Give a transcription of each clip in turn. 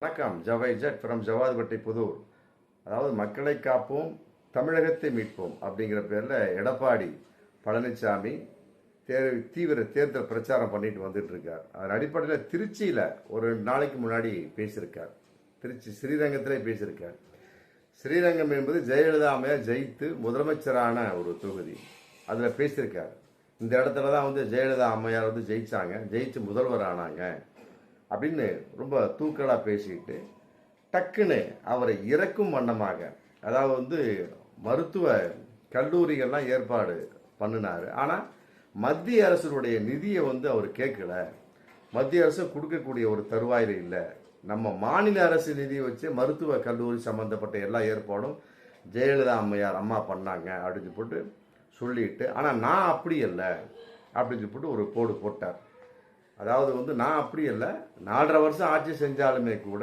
வணக்கம். ஜவைஜட் ஃப்ரம் ஜவாதுபட்டி புதூர். அதாவது மக்களை காப்போம் தமிழகத்தை மீட்போம் அப்படிங்கிற பேரில் எடப்பாடி பழனிசாமி தீவிர தேர்தல் பிரச்சாரம் பண்ணிட்டு வந்துட்டு இருக்கார். அதன் அடிப்படையில் திருச்சியில் ஒரு 2 நாளைக்கு முன்னாடி பேசியிருக்கார். திருச்சி ஸ்ரீரங்கத்திலே பேசியிருக்கார். ஸ்ரீரங்கம் என்பது ஜெயலலிதா அம்மையார் ஜெயித்து முதலமைச்சரான ஒரு தொகுதி. அதில் பேசியிருக்கார். இந்த இடத்துல தான் ஜெயலலிதா அம்மையார் ஜெயிச்சாங்க, ஜெயிச்சு முதல்வர் ஆனாங்க அப்படின்னு ரொம்ப தூக்கலாக பேசிட்டு டக்குன்னு அவரை இறக்கும் வண்ணமாக, அதாவது மருத்துவ கல்லூரிகள்லாம் ஏற்பாடு பண்ணினார். ஆனால் மத்திய அரசுடைய நிதியை அவர் கேட்கல. மத்திய அரசு கொடுக்கக்கூடிய ஒரு தருவாயில் இல்லை. நம்ம மாநில அரசு நிதியை வச்சு மருத்துவ கல்லூரி சம்பந்தப்பட்ட எல்லா ஏற்பாடும் ஜெயலலிதா அம்மா பண்ணாங்க அப்படின்னு போட்டு சொல்லிட்டு, ஆனால் நான் அப்படி இல்லை அப்படின்னு போட்டு ஒரு போடு போட்டார். அதாவது நான் அப்படி இல்லை, 4.5 வருஷம் ஆட்சி செஞ்சாலுமே கூட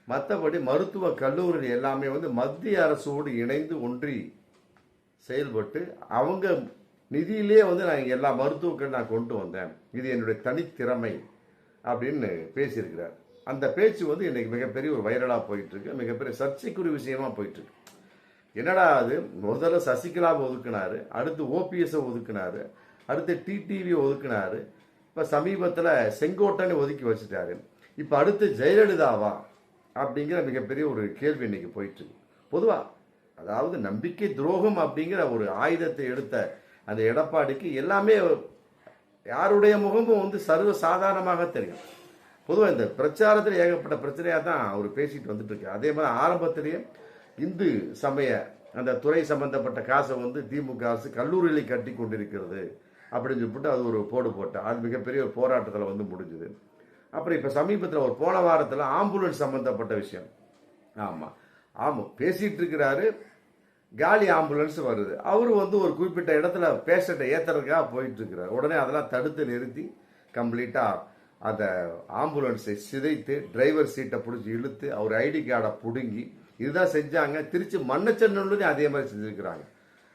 மற்றபடி மருத்துவ கல்லூரி எல்லாமே மத்திய அரசோடு இணைந்து ஒன்றி செயல்பட்டு அவங்க நிதியிலே நான் எல்லா மருத்துவக்கள் நான் கொண்டு வந்தேன், இது என்னுடைய தனித்திறமை அப்படின்னு பேசியிருக்கிறார். அந்த பேச்சு இன்னைக்கு மிகப்பெரிய ஒரு வைரலாக போயிட்டு இருக்கு, மிகப்பெரிய சர்ச்சைக்குரிய விஷயமா போயிட்டு இருக்கு. என்னடா அது, முதல்ல சசிகலாவை ஒதுக்குனாரு, அடுத்து ஓபிஎஸ் ஒதுக்குனாரு, அடுத்து டிடிவி ஒதுக்குனாரு, இப்போ சமீபத்தில் செங்கோட்டைன்னு ஒதுக்கி வச்சுட்டாரு, இப்போ அடுத்து ஜெயலலிதாவா அப்படிங்கிற மிகப்பெரிய ஒரு கேள்வி இன்னைக்கு போயிட்டு. பொதுவாக அதாவது நம்பிக்கை துரோகம் அப்படிங்கிற ஒரு ஆயுதத்தை எடுத்த அந்த எடப்பாடிக்கு எல்லாமே யாருடைய முகமும் சர்வ சாதாரணமாக தெரியும். பொதுவாக இந்த பிரச்சாரத்தில் ஏகப்பட்ட பிரச்சனையாக தான் அவர் பேசிட்டு வந்துட்டு இருக்கு. அதே மாதிரி ஆரம்பத்திலேயே இந்து சமய அந்த துறை சம்பந்தப்பட்ட காசை திமுக அரசு கல்லூரியில் கட்டி கொண்டிருக்கிறது அப்படின்னு சொல்லிட்டு அது ஒரு போடு போட்டால் அது மிகப்பெரிய ஒரு போராட்டத்தில் முடிஞ்சுது. அப்புறம் இப்போ சமீபத்தில் ஒரு போன வாரத்தில் ஆம்புலன்ஸ் சம்மந்தப்பட்ட விஷயம், ஆமாம் பேசிகிட்டு இருக்கிறாரு, காலி ஆம்புலன்ஸ் வருது. அவரு ஒரு குறிப்பிட்ட இடத்துல பேஷண்ட்டை ஏற்றுறதுக்காக போயிட்டு இருக்கிறார். உடனே அதெல்லாம் தடுத்து நிறுத்தி கம்ப்ளீட்டாக அந்த ஆம்புலன்ஸை சிதைத்து டிரைவர் சீட்டை பிடிச்சி இழுத்து அவர் ஐடி கார்டை பிடுங்கி இதுதான் செஞ்சாங்க. திருச்சி மண்ணச்சநல்லூர்லையும் அதே மாதிரி செஞ்சுருக்கிறாங்க.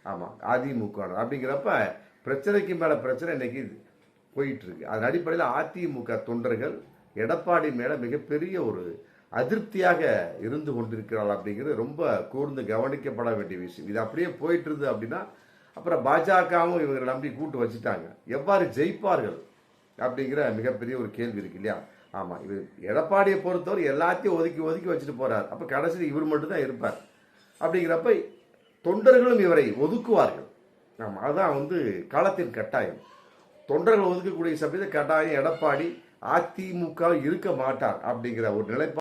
ஆமாம், அதிமுக அப்படிங்கிறப்ப பிரச்சனைக்கு மேலே பிரச்சனை இன்னைக்கு போயிட்டு இருக்கு. அதன் அடிப்படையில் அதிமுக தொண்டர்கள் எடப்பாடி மேலே மிகப்பெரிய ஒரு அதிருப்தியாக இருந்து கொண்டிருக்கிறாள் அப்படிங்கிறது ரொம்ப கூர்ந்து கவனிக்கப்பட வேண்டிய விஷயம். இது அப்படியே போயிட்டு இருந்தது அப்படின்னா அப்புறம் பாஜகவும் இவங்களை நம்பி கூட்டு வச்சுட்டாங்க, எவ்வாறு ஜெயிப்பார்கள் அப்படிங்கிற மிகப்பெரிய ஒரு கேள்வி இருக்கு இல்லையா? ஆமாம், இது எடப்பாடியை பொறுத்தவரை எல்லாத்தையும் ஒதுக்கி ஒதுக்கி வச்சுட்டு போறார். அப்போ கடைசியில் இவர் மட்டும்தான் இருப்பார். அப்படிங்கிறப்ப தொண்டர்களும் இவரை ஒதுக்குவார்கள். ஆமாம், அதுதான் காலத்தின் கட்டாயம். தொண்டர்கள் ஒதுக்கக்கூடிய சமயத்தில் கட்டாயம் எடப்பாடி அதிமுக இருக்க மாட்டார் அப்படிங்கிற ஒரு நிலைப்பாடு